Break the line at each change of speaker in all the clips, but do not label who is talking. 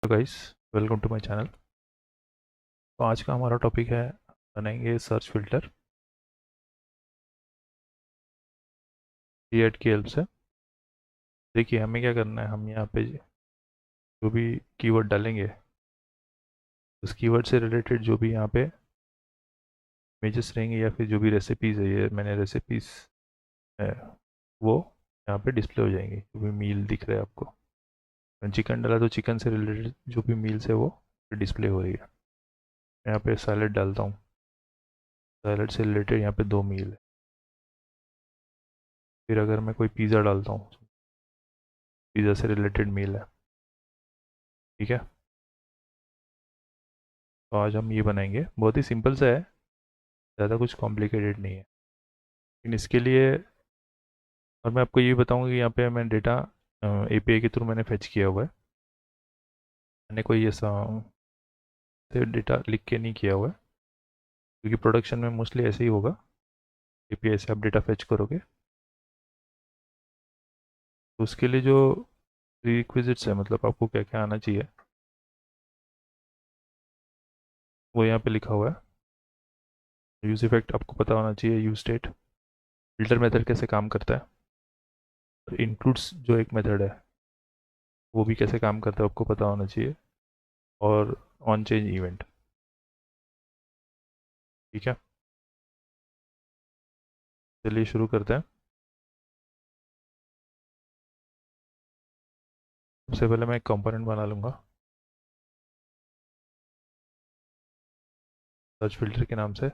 तो guys, welcome to my channel. तो आज का हमारा टॉपिक है, बनाएंगे सर्च फिल्टर कीवर्ड की हेल्प से। देखिए हमें क्या करना है, हम यहाँ पे जो भी कीवर्ड डालेंगे उस कीवर्ड से रिलेटेड जो भी यहाँ पे इमेजेस रहेंगे या फिर जो भी रेसिपीज़ है, ये मैंने रेसिपीज़ है वो यहाँ पे डिस्प्ले हो जाएंगी। जो भी मील दिख रहा है आपको, चिकन डाला तो चिकन से रिलेटेड जो भी मील्स है वो डिस्प्ले हो रही है। यहाँ पे सैलड डालता हूँ, सैलड से रिलेटेड यहाँ पे 2 मील है। फिर अगर मैं कोई पिज़्ज़ा डालता हूँ, पिज़्ज़ा से रिलेटेड मील है। ठीक है, तो आज हम ये बनाएंगे, बहुत ही सिंपल सा है, ज़्यादा कुछ कॉम्प्लिकेटेड नहीं है। लेकिन इसके लिए, और मैं आपको ये भी बताऊंगा कि यहाँ पे मैं डेटा एपीआई के थ्रू मैंने फेच किया हुआ है। मैंने कोई ऐसा से डेटा लिख के नहीं किया हुआ है, क्योंकि प्रोडक्शन में मोस्टली ऐसे ही होगा, एपीआई से आप डेटा फेच करोगे। तो उसके लिए जो प्रीरिक्विजिट्स है, मतलब आपको क्या क्या आना चाहिए, वो यहाँ पे लिखा हुआ है। यूज इफेक्ट आपको पता होना चाहिए, यूज स्टेट, फिल्टर मेथड कैसे काम करता है, और इंक्लूड्स जो एक मेथड है वो भी कैसे काम करता है आपको पता होना चाहिए, और ऑन चेंज इवेंट। ठीक है, चलिए शुरू करते हैं। सबसे पहले मैं एक कंपोनेंट बना लूँगा सर्च फिल्टर के नाम से।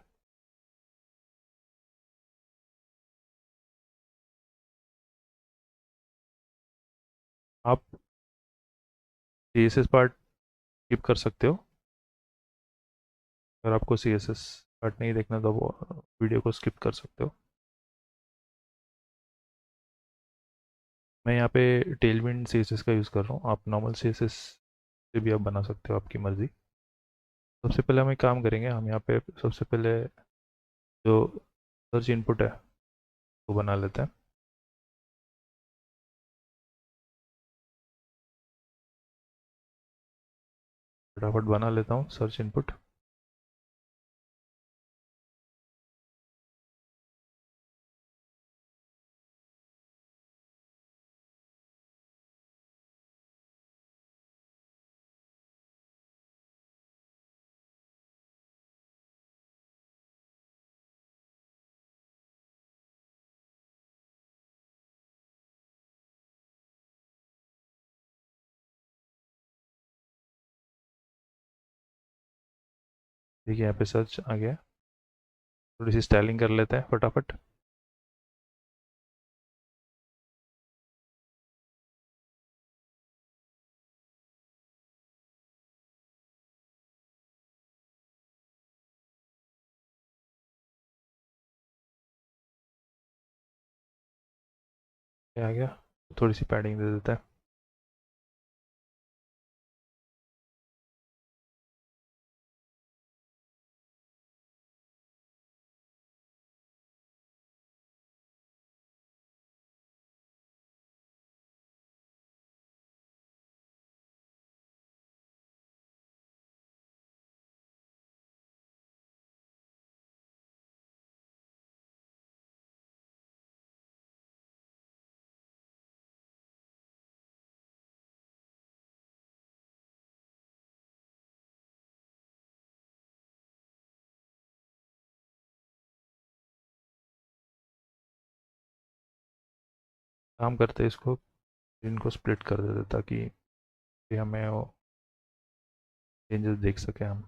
आप CSS पार्ट स्किप कर सकते हो, अगर आपको CSS पार्ट नहीं देखना तो वो वीडियो को स्किप कर सकते हो। मैं यहाँ पे टेलविंड CSS का यूज़ कर रहा हूँ, आप नॉर्मल CSS से भी आप बना सकते हो, आपकी मर्ज़ी। सबसे पहले हम एक काम करेंगे, हम यहाँ पे सबसे पहले जो सर्च इनपुट है वो बना लेते हैं। फटाफट बना लेता हूँ सर्च इनपुट। देखिए यहाँ पे सर्च आ गया। थोड़ी सी स्टाइलिंग कर लेते हैं फटाफट। ये आ गया, थोड़ी सी पैडिंग दे देते हैं। काम करते हैं इसको, इनको स्प्लिट कर देते ताकि हमें वो चेंजेस देख सकें हम।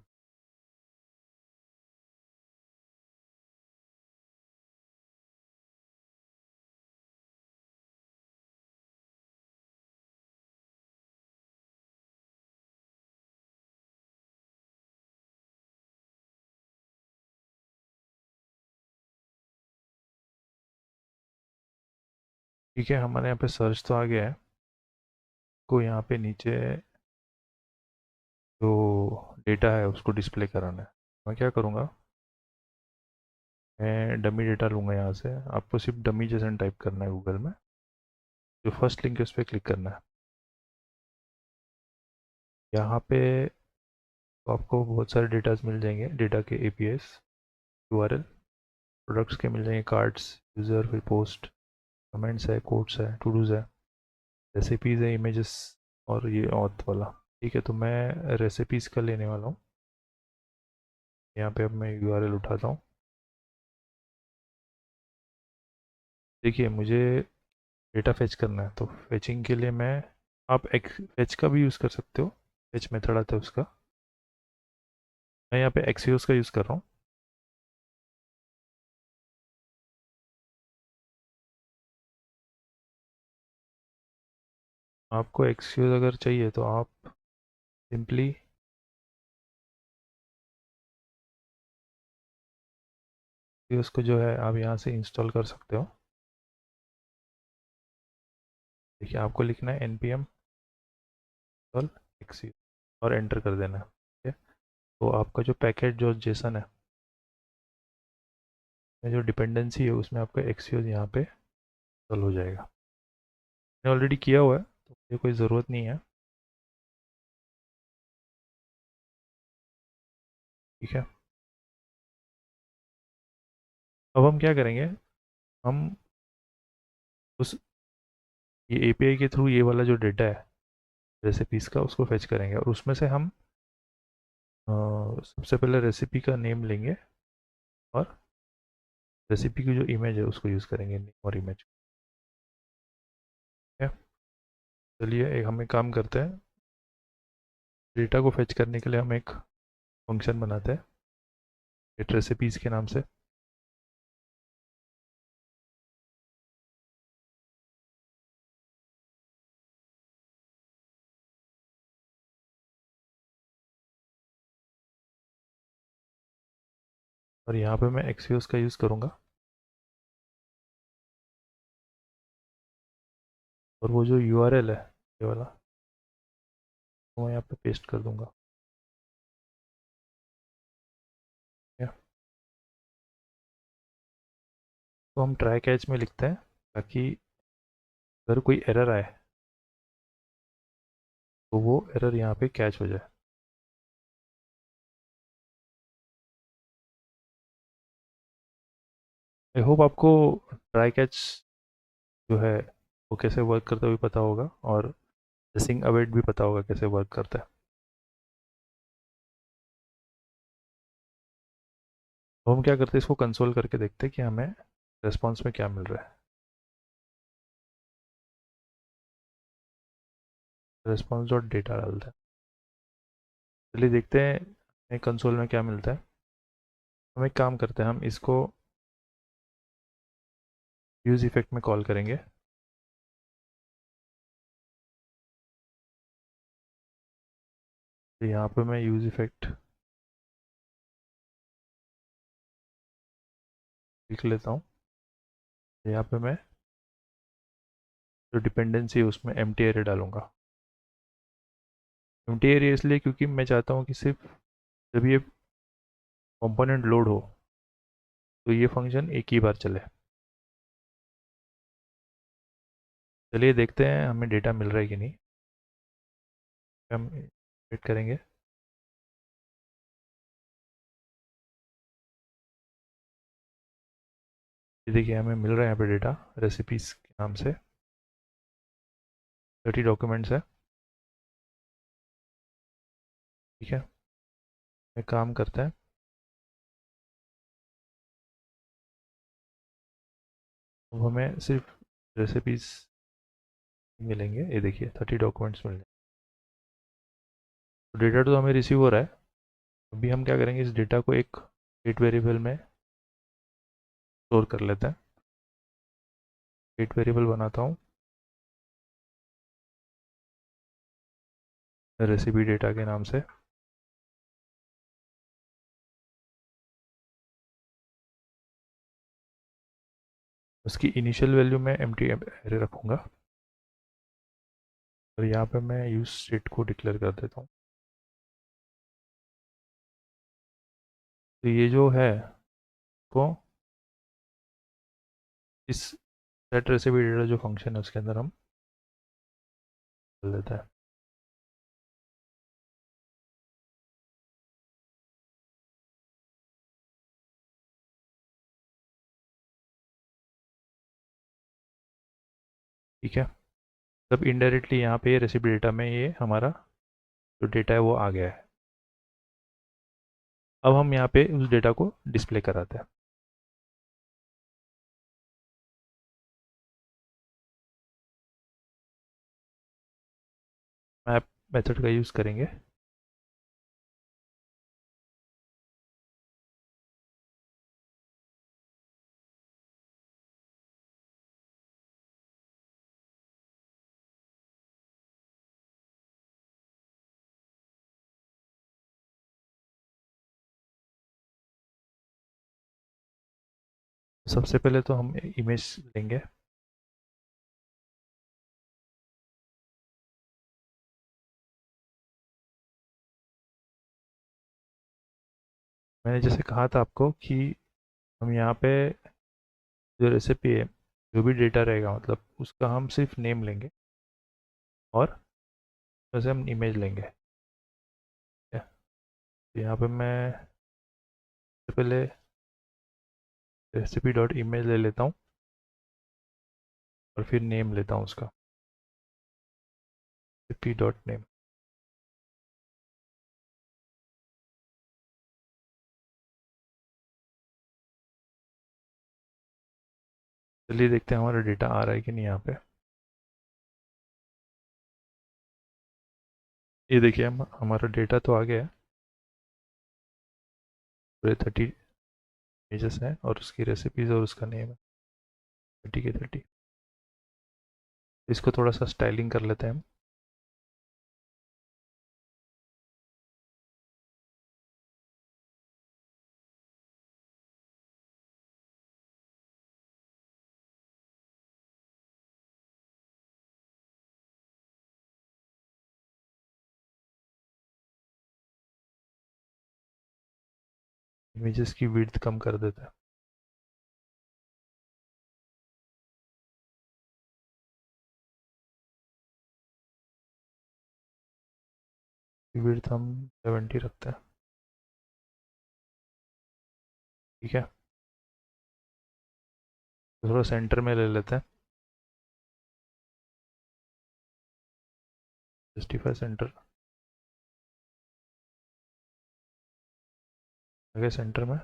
ठीक है, हमारे यहाँ पे सर्च तो आ गया है। को यहाँ पे नीचे जो डेटा है उसको डिस्प्ले कराना है। मैं क्या करूँगा, मैं डमी डेटा लूँगा यहाँ से। आपको सिर्फ डमी जैसन टाइप करना है गूगल में, जो फर्स्ट लिंक है उस पर क्लिक करना है। यहाँ पे तो आपको बहुत सारे डेटाज मिल जाएंगे, डेटा के एपीआईज, यूआरएल, प्रोडक्ट्स के मिल जाएंगे, कार्ड्स, यूज़र, फिर पोस्ट, कमेंट्स है, कोड्स है, टू डूज़ है, रेसिपीज़ है, इमेजेस, और ये ऑथ वाला। ठीक है, तो मैं रेसिपीज़ का लेने वाला हूँ। यहाँ पे अब मैं यूआरएल उठाता हूँ। देखिए मुझे डेटा फेच करना है, तो फेचिंग के लिए मैं, आप एक फेच का भी यूज़ कर सकते हो, फेच मेथड आता है उसका। मैं यहाँ पे एक्सियोस का यूज़ कर रहा हूँ। आपको एक्सियोस अगर चाहिए तो आप सिंपली एक्सियोस को जो है आप यहाँ से इंस्टॉल कर सकते हो। देखिए आपको लिखना है npm इंस्टॉल एक्सियोस और एंटर कर देना है। ठीक है, तो आपका जो पैकेट जो जेसन है, जो डिपेंडेंसी है, उसमें आपका एक्सियोस यहाँ पे इंस्टॉल हो जाएगा। मैंने ऑलरेडी किया हुआ है तो मुझे कोई ज़रूरत नहीं है। ठीक है, अब हम क्या करेंगे, हम उस ये एपीआई के थ्रू ये वाला जो डेटा है रेसिपीज़ का, उसको फेच करेंगे, और उसमें से हम सबसे पहले रेसिपी का नेम लेंगे, और रेसिपी की जो इमेज है उसको यूज़ करेंगे, नेम और इमेज। ठीक है, चलिए हम एक काम करते हैं, डेटा को फेच करने के लिए हम एक फंक्शन बनाते हैं गेट रेसिपीज़ के नाम से। और यहाँ पे मैं एक्सियोस का यूज़ करूँगा, और वो जो यूआरएल है ये वाला, वो मैं यहाँ पे पेस्ट कर दूँगा। ठीक है, तो हम ट्राई कैच में लिखते हैं, ताकि अगर कोई एरर आए तो वो एरर यहाँ पे कैच हो जाए। आई होप आपको ट्राई कैच जो है वो कैसे वर्क करता है भी पता होगा, और मिसिंग अवेट भी पता होगा कैसे वर्क करता है। तो हम क्या करते हैं, इसको कंसोल करके देखते हैं कि हमें रेस्पॉन्स में क्या मिल रहा है। रेस्पॉन्स डॉट डेटा डालते हैं, चलिए देखते हैं कंसोल में क्या मिलता है। हम एक काम करते हैं, हम इसको यूज़ इफेक्ट में कॉल करेंगे। तो यहाँ पे मैं यूज़ इफेक्ट लिख लेता हूँ। यहाँ पे मैं जो डिपेंडेंसी है उसमें एम्प्टी एरे डालूंगा। एम्प्टी एरे इसलिए क्योंकि मैं चाहता हूँ कि सिर्फ जब ये कंपोनेंट लोड हो तो ये फंक्शन एक ही बार चले। चलिए देखते हैं हमें डेटा मिल रहा है कि नहीं। हम वेट करेंगे। ये देखिए हमें मिल रहा है यहाँ पे डेटा रेसिपीज़ के नाम से, 30 डॉक्यूमेंट्स है। ठीक है, एक काम करते हैं, अब हमें सिर्फ रेसिपीज़ मिलेंगे। ये देखिए 30 डॉक्यूमेंट्स मिल रहे हैं। तो डेटा तो हमें रिसीव हो रहा है। अभी हम क्या करेंगे, इस डेटा को एक गेट वेरिएबल में स्टोर कर लेते हैं। गेट वेरिएबल बनाता हूँ रेसिपी डेटा के नाम से। उसकी इनिशियल वैल्यू में एम्प्टी एरे रखूँगा, और यहाँ पे मैं यूज स्टेट को डिक्लेयर कर देता हूँ। तो ये जो है को इस सेट रेसिपी डेटा जो फंक्शन है उसके अंदर हम डाल देता है। ठीक है, तब इनडायरेक्टली यहाँ पे रेसिपी डेटा में ये हमारा जो डेटा है वो आ गया है। अब हम यहाँ पे उस डेटा को डिस्प्ले कराते हैं। मैप मेथड का यूज़ करेंगे। सबसे पहले तो हम इमेज लेंगे। मैंने जैसे कहा था आपको कि हम यहाँ पे जो रेसिपी है, जो भी डेटा रहेगा मतलब उसका हम सिर्फ नेम लेंगे और वैसे हम इमेज लेंगे। ठीक है, तो यहाँ पे मैं सबसे पहले रेसिपी डॉट इमेज ले लेता हूँ और फिर नेम लेता हूँ उसका, रेसिपी डॉट नेम। चलिए देखते हैं हमारा डेटा आ रहा है कि नहीं यहाँ पे। ये देखिए हम हमारा डेटा तो आ गया है, पूरे 30 पेजेस हैं और उसकी रेसिपीज और उसका नेम है 30 के 30। इसको थोड़ा सा स्टाइलिंग कर लेते हैं हम। इमेजेस की विड्थ कम कर देते हैं। विड्थ हम 70 रखते हैं। ठीक है, थोड़ा सेंटर में ले लेते हैं। जस्टिफाई सेंटर, आगे सेंटर में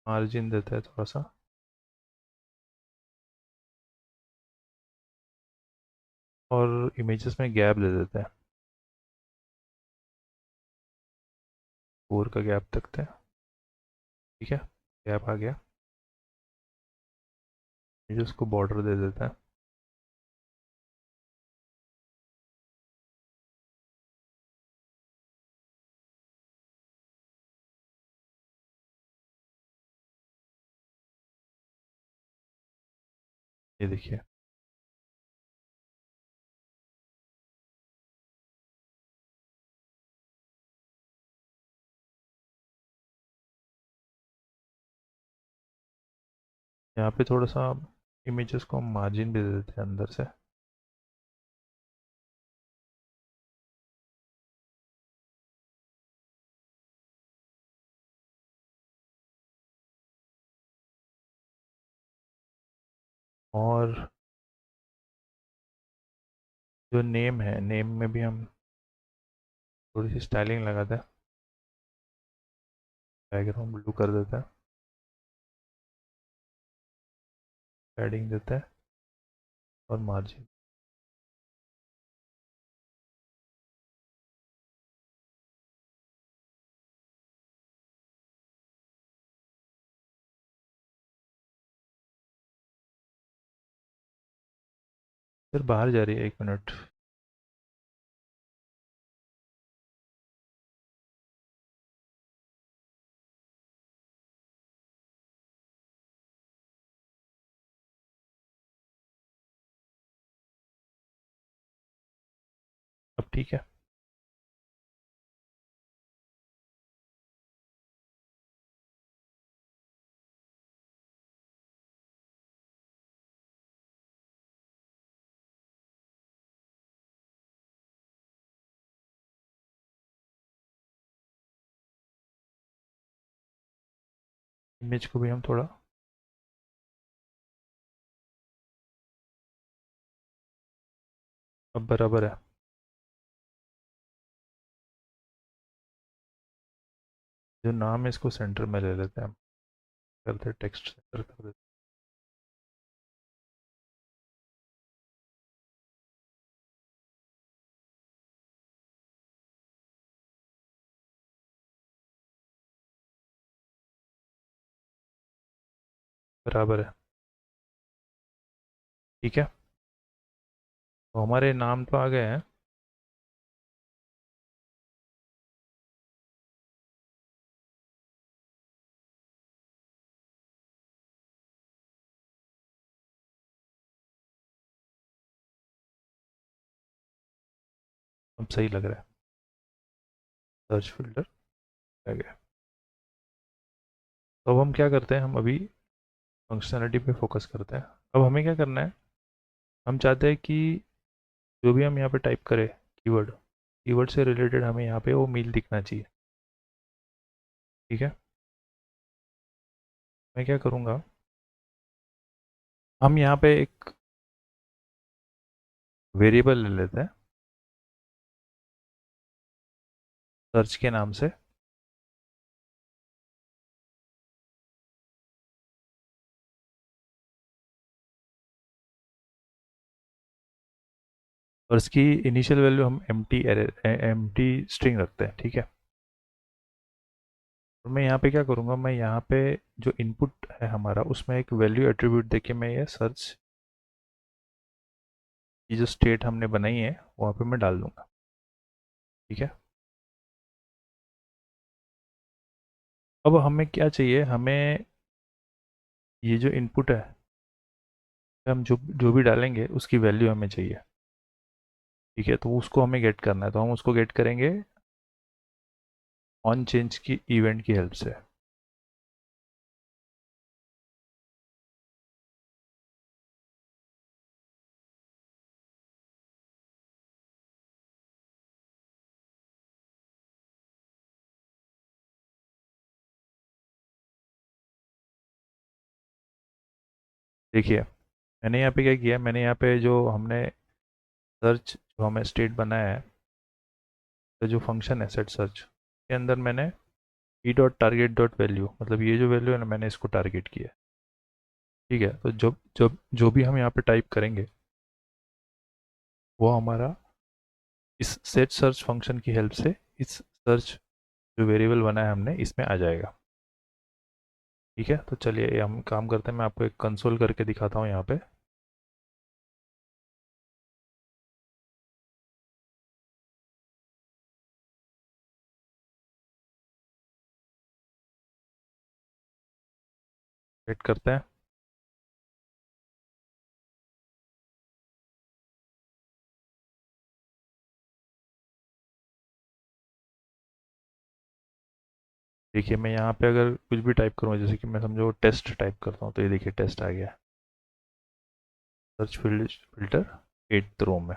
मार्जिन देते हैं थोड़ा सा, और इमेजेस में गैप दे देते हैं, 4 का गैप रखते हैं। ठीक है, गैप आ गया। इमेजेस को बॉर्डर दे देते हैं। ये देखिए, यहाँ पे थोड़ा सा इमेजेस को हम मार्जिन भी दे देते हैं अंदर से। और जो नेम है, नेम में भी हम थोड़ी सी स्टाइलिंग लगाते हैं। बैकग्राउंड ब्लू कर देते हैं, पैडिंग देते हैं और मार्जिन। फिर बाहर जा रही है, 1 मिनट। अब ठीक है। इमेज को भी हम थोड़ा अब बराबर है। जो नाम है इसको सेंटर में ले लेते हैं हम, करते टेक्स्ट सेंटर कर देते बराबर है। ठीक है, तो हमारे नाम तो आ गए हैं। अब सही लग रहा है, सर्च फिल्टर आ गया। तो अब हम क्या करते हैं, हम अभी फंक्शनैलिटी पे फोकस करते हैं। अब हमें क्या करना है, हम चाहते हैं कि जो भी हम यहाँ पे टाइप करें कीवर्ड, कीवर्ड से रिलेटेड हमें यहाँ पे वो मील दिखना चाहिए। ठीक है, मैं क्या करूँगा, हम यहाँ पे एक वेरिएबल ले लेते हैं सर्च के नाम से। और इसकी इनिशियल वैल्यू हम एम्प्टी स्ट्रिंग रखते हैं। ठीक है, और मैं यहाँ पे क्या करूँगा, मैं यहाँ पे जो इनपुट है हमारा उसमें एक वैल्यू एट्रीब्यूट देके मैं ये सर्च की जो स्टेट हमने बनाई है वहाँ पे मैं डाल दूँगा। ठीक है, अब हमें क्या चाहिए, हमें ये जो इनपुट है, हम जो जो भी डालेंगे उसकी वैल्यू हमें चाहिए। ठीक है, तो उसको हमें गेट करना है, तो हम उसको गेट करेंगे ऑन चेंज की इवेंट की हेल्प से। देखिए, मैंने यहाँ पे क्या किया, मैंने यहाँ पे जो हमने सर्च जो हमें स्टेट बनाया है, तो जो फंक्शन है सेट सर्च के अंदर मैंने E dot target dot value, मतलब ये जो वैल्यू है ना मैंने इसको टारगेट किया है। ठीक है, तो जो भी हम यहाँ पे टाइप करेंगे वो हमारा इस सेट सर्च फंक्शन की हेल्प से इस सर्च जो वेरिएबल बना है हमने इसमें आ जाएगा। ठीक है, तो चलिए ये हम काम करते हैं, मैं आपको एक कंसोल करके दिखाता हूँ यहाँ पे। वेट करते हैं। देखिए, मैं यहाँ पे अगर कुछ भी टाइप करूँ, जैसे कि मैं समझो टेस्ट टाइप करता हूँ, तो ये देखिए टेस्ट आ गया। सर्च फिल्टर एट्थ रो में,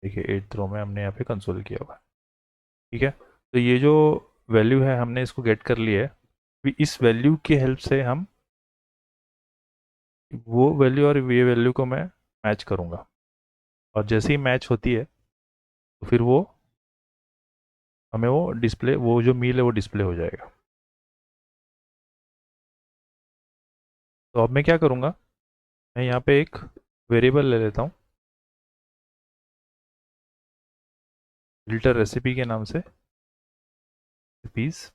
देखिए एट्थ रो में हमने यहाँ पे कंसोल किया हुआ है। ठीक है, तो ये जो वैल्यू है हमने इसको गेट कर लिया है। अभी इस वैल्यू की हेल्प से हम वो वैल्यू और ये वैल्यू को मैं मैच करूँगा, और जैसे ही मैच होती है तो फिर वो हमें वो डिस्प्ले, वो जो मील है वो डिस्प्ले हो जाएगा। तो अब मैं क्या करूँगा, मैं यहाँ पे एक वेरिएबल ले लेता हूँ फिल्टर रेसिपी के नाम से, रेसिपीज,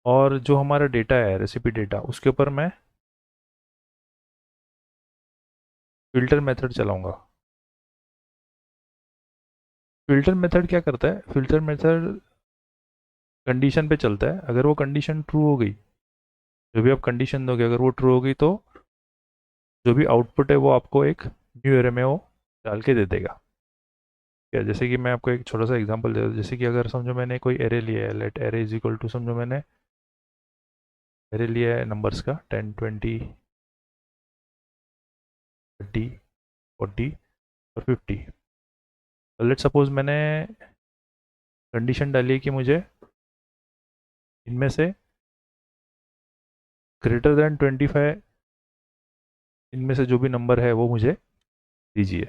और जो हमारा डेटा है रेसिपी डेटा उसके ऊपर मैं फिल्टर मेथड चलाऊंगा। फिल्टर मेथड क्या करता है, फिल्टर मेथड कंडीशन पे चलता है। अगर वो कंडीशन ट्रू हो गई, जो भी आप कंडीशन दोगे अगर वो ट्रू हो गई, तो जो भी आउटपुट है वो आपको एक न्यू एरे में वो डाल के दे देगा। क्या, जैसे कि मैं आपको एक छोटा सा एग्जांपल दे दूं, जैसे कि अगर समझो मैंने कोई एरे लिया है, let array is equal to, समझो मैंने एरे लिया है नंबर्स का 10 20 30 40 और 50। तो लेट सपोज मैंने कंडीशन डाली है कि मुझे इनमें से ग्रेटर देन 25, इनमें से जो भी नंबर है वो मुझे दीजिए।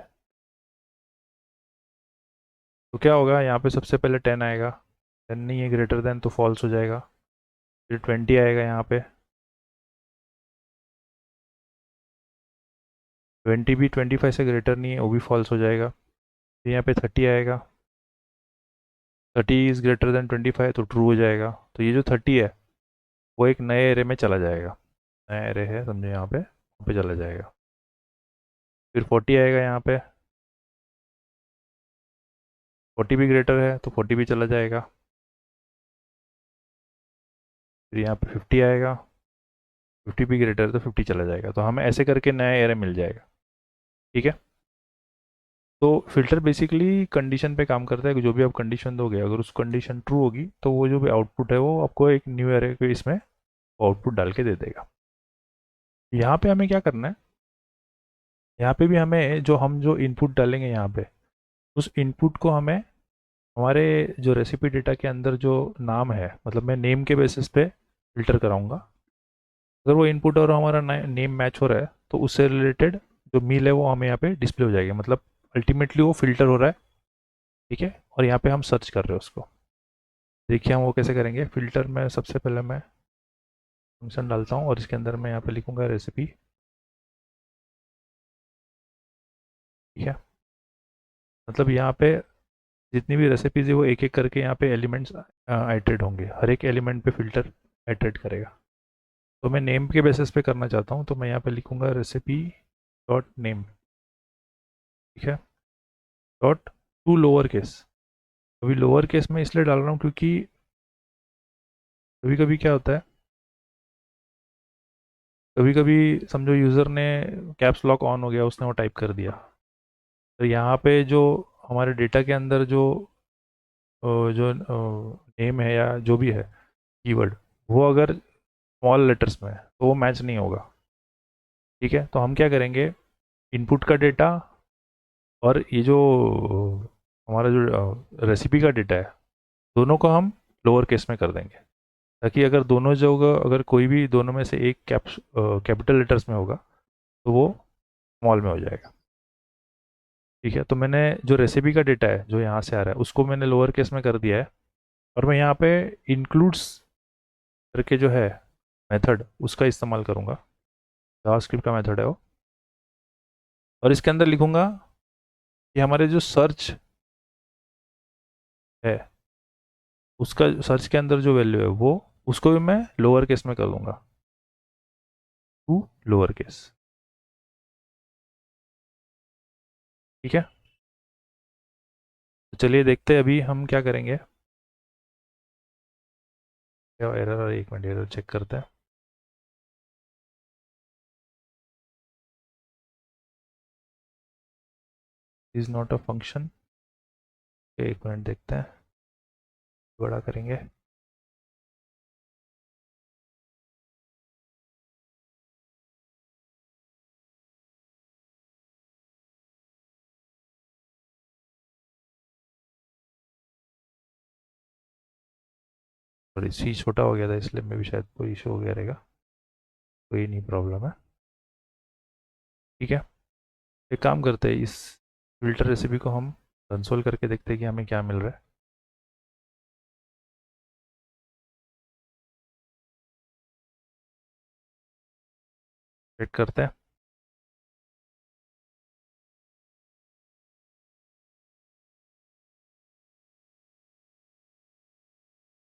तो क्या होगा, यहाँ पे सबसे पहले 10 आएगा, 10 नहीं है ग्रेटर देन तो फॉल्स हो जाएगा। फिर 20 आएगा यहाँ पे, 20 भी 25 से ग्रेटर नहीं है, वो भी फॉल्स हो जाएगा। फिर यहाँ पे 30 आएगा, 30 इज़ ग्रेटर देन 25 तो ट्रू हो जाएगा। तो ये जो 30 है वो एक नए एरे में चला जाएगा, नया एरे है समझो, यहाँ पे चला जाएगा। फिर 40 आएगा यहाँ पे, 40 भी ग्रेटर है तो 40 भी चला जाएगा। फिर यहाँ पे 50 आएगा, 50 भी ग्रेटर है तो 50 चला जाएगा। तो हमें ऐसे करके नया एरे मिल जाएगा। ठीक है। तो फिल्टर बेसिकली कंडीशन पे काम करता है कि जो भी आप कंडीशन दोगे, अगर उस कंडीशन ट्रू होगी तो वो जो भी आउटपुट है वो आपको एक न्यू एरे के इसमें आउटपुट डाल के दे देगा। यहाँ पे हमें क्या करना है, यहाँ पे भी हमें जो इनपुट डालेंगे यहाँ पे, उस इनपुट को हमें हमारे जो रेसिपी डेटा के अंदर जो नाम है, मतलब मैं नेम के बेसिस पे फिल्टर कराऊंगा। अगर वो इनपुट और हमारा नेम मैच हो रहा है तो उससे रिलेटेड जो मील है वो हमें यहाँ पे डिस्प्ले हो जाएगी, मतलब अल्टीमेटली वो फिल्टर हो रहा है। ठीक है। और यहाँ पे हम सर्च कर रहे हैं उसको। देखिए हम वो कैसे करेंगे। फिल्टर में सबसे पहले मैं फंक्शन डालता हूँ और इसके अंदर मैं यहाँ पे लिखूंगा रेसिपी। ठीक है। मतलब यहाँ पे जितनी भी रेसिपीज है वो एक एक करके यहाँ पे एलिमेंट्स आइटरेट होंगे, हर एक एलिमेंट पे फिल्टर आइटरेट करेगा। तो मैं नेम के बेसिस पे करना चाहता हूँ, तो मैं यहाँ पे लिखूंगा रेसिपी डॉट नेम। ठीक है। Dot to lower case. अभी लोअर केस में इसलिए डाल रहा हूँ क्योंकि कभी कभी क्या होता है, कभी कभी समझो यूज़र ने कैप्स लॉक ऑन हो गया, उसने वो टाइप कर दिया, तो यहाँ पे जो हमारे डेटा के अंदर जो नेम है या जो भी है कीवर्ड, वो अगर स्मॉल लेटर्स में है तो वो मैच नहीं होगा। ठीक है। तो हम क्या करेंगे, इनपुट का डेटा और ये जो हमारा जो रेसिपी का डेटा है, दोनों को हम लोअर केस में कर देंगे, ताकि अगर दोनों जगह अगर कोई भी दोनों में से एक कैपिटल लेटर्स में होगा तो वो स्मॉल में हो जाएगा। ठीक है। तो मैंने जो रेसिपी का डेटा है जो यहाँ से आ रहा है उसको मैंने लोअर केस में कर दिया है, और मैं यहाँ पे इंक्लूड्स करके जो है मेथड उसका इस्तेमाल करूँगा। जावास्क्रिप्ट का मेथड है वो, और इसके अंदर लिखूंगा कि हमारे जो सर्च है उसका, सर्च के अंदर जो वैल्यू है वो, उसको भी मैं लोअर केस में कर दूंगा, टू लोअर केस। ठीक है। तो चलिए देखते हैं अभी हम क्या करेंगे। क्या एरर, एक मिनट एरर चेक करते हैं। Is not a function. एक मिनट देखते हैं, बड़ा करेंगे। और सी छोटा हो गया था इसलिए मैं भी शायद कोई इशू हो गया रहेगा, कोई नहीं प्रॉब्लम है। ठीक है। एक काम करते हैं, इस फिल्टर रेसिपी को हम कंसोल करके देखते हैं कि हमें क्या मिल रहा है। चेक करते हैं।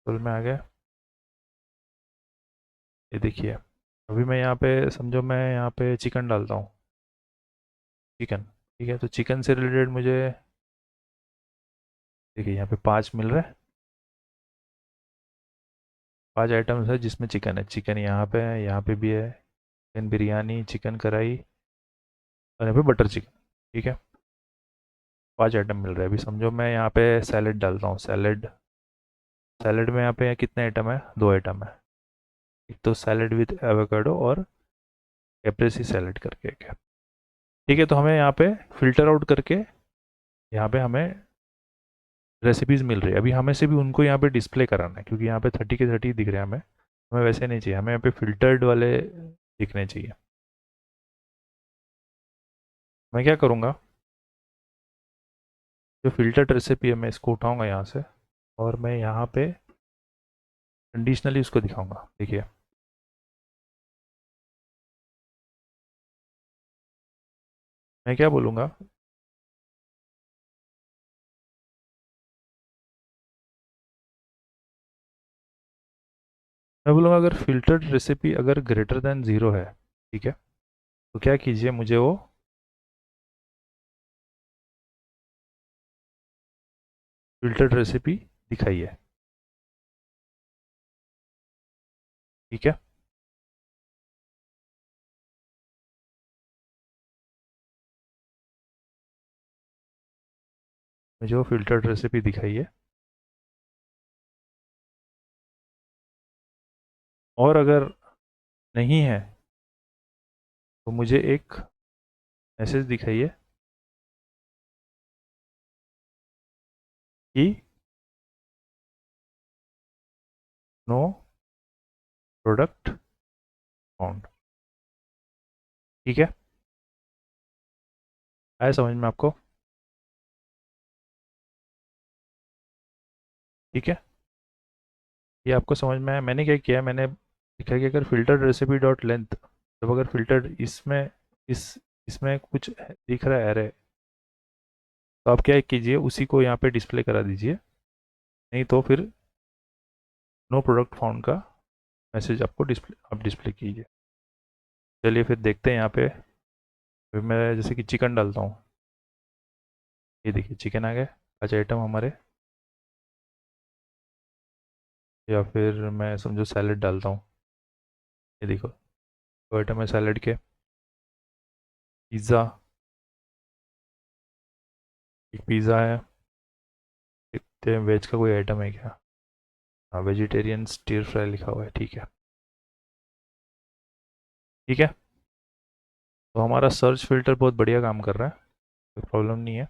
कंसोल में आ गए। ये देखिए, अभी मैं यहाँ पे समझो मैं यहाँ पे चिकन डालता हूँ, चिकन। ठीक है। तो चिकन से रिलेटेड मुझे देखिए यहाँ पे 5 मिल रहा है, 5 आइटम्स है जिसमें चिकन है। चिकन यहाँ पे है, यहाँ पे भी है, चिकन बिरयानी, चिकन कढ़ाई, और यहाँ पे बटर चिकन। ठीक है। 5 आइटम मिल रहा है। अभी समझो मैं यहाँ पे सैलेड डालता हूँ, सैलेड। सैलेड में यहाँ पे कितने आइटम है, 2 आइटम है। एक तो सैलेड विद एवोकाडो और कैप्रेसी सैलेड करके एक है। ठीक है। तो हमें यहाँ पे फिल्टर आउट करके यहाँ पे हमें रेसिपीज़ मिल रही है। अभी हमें से भी उनको यहाँ पे डिस्प्ले कराना है, क्योंकि यहाँ पे 30 के 30 दिख रहे हैं हमें। हमें वैसे नहीं चाहिए, हमें यहाँ पे फिल्टर्ड वाले दिखने चाहिए। मैं क्या करूँगा, जो फ़िल्टर्ड रेसिपी है मैं इसको उठाऊंगा यहाँ से, और मैं यहाँ पे कंडीशनली उसको दिखाऊंगा। देखिए मैं क्या बोलूँगा, मैं बोलूँगा अगर फ़िल्टर्ड रेसिपी अगर ग्रेटर देन ज़ीरो है, ठीक है, तो क्या कीजिए, मुझे वो फ़िल्टर्ड रेसिपी दिखाइए। ठीक है, मुझे वो फ़िल्टर्ड रेसिपी दिखाइए। और अगर नहीं है तो मुझे एक मैसेज दिखाइए कि नो प्रोडक्ट फाउंड। ठीक है, आया समझ में आपको? ठीक है, ये आपको समझ में आया? मैंने क्या किया, मैंने लिखा कि अगर फिल्टर्ड रेसिपी डॉट लेंथ, जब अगर फिल्टर्ड इसमें इस इसमें कुछ दिख रहा है एरे, तो आप क्या कीजिए, उसी को यहाँ पे डिस्प्ले करा दीजिए, नहीं तो फिर नो प्रोडक्ट फाउंड का मैसेज आपको आप डिस्प्ले कीजिए। चलिए फिर देखते हैं यहाँ पे। फिर मैं जैसे कि चिकन डालता हूँ, ये देखिए चिकन आ गया आज आइटम हमारे। या फिर मैं समझो सैलड डालता हूँ, ये देखो तो आइटम है सैलड के। पिज़्ज़ा, एक पिज़्ज़ा है। देखते हैं वेज का कोई आइटम है क्या। हाँ, वेजिटेरियन स्टीर फ्राई लिखा हुआ है, ठीक है। ठीक है, तो हमारा सर्च फिल्टर बहुत बढ़िया काम कर रहा है, कोई प्रॉब्लम नहीं है।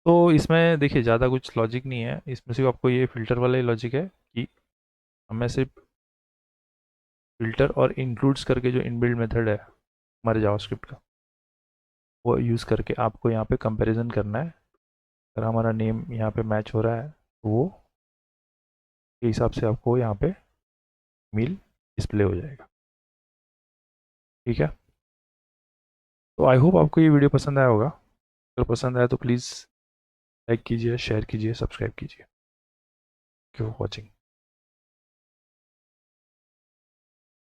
तो इसमें देखिए ज़्यादा कुछ लॉजिक नहीं है, इसमें सिर्फ आपको ये फ़िल्टर वाला ही लॉजिक है कि हमें सिर्फ फ़िल्टर और इंक्लूड्स करके जो इनबिल्ट मेथड है हमारे जावास्क्रिप्ट का, वो यूज़ करके आपको यहाँ पे कंपैरिजन करना है। अगर हमारा नेम यहाँ पे मैच हो रहा है तो वो के हिसाब से आपको यहाँ पे मील डिस्प्ले हो जाएगा। ठीक है, तो आई होप आपको ये वीडियो पसंद आया होगा। अगर पसंद आया तो प्लीज़ लाइक कीजिए, शेयर कीजिए, सब्सक्राइब कीजिए। Thank you for watching.